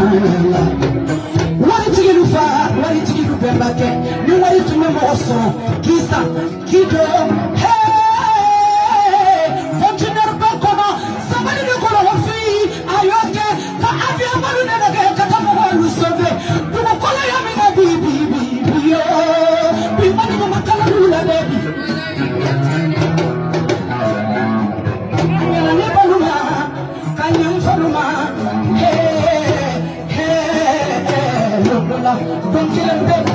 Wari tigiru fa, wari tigiru bembake, ni wari tume moso, kisa, kido, hey, fontuner bakono, sabali ni kono wafi, ayoke, ka afi amalu nenage, katamu walu sove, duko kola ya mina bibi, yo, bimani mo makala lula baby. Nyalani baluma, kanyang faluma, don't kill him, baby.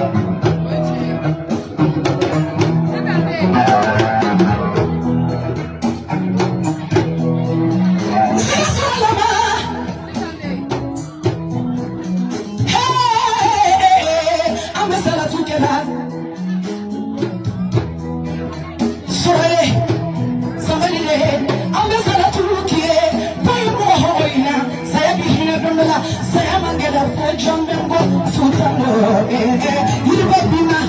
Hey, I'm a salatu kenan. Soye, somebody there. I'm a salatu kie. Boy, boy, saya bihina bimela, saya mangela for jambengo. You baby ma.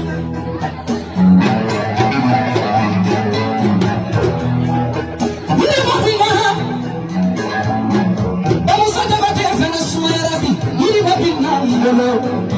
You baby ma. Vamos a debater Venezuela. You baby ma.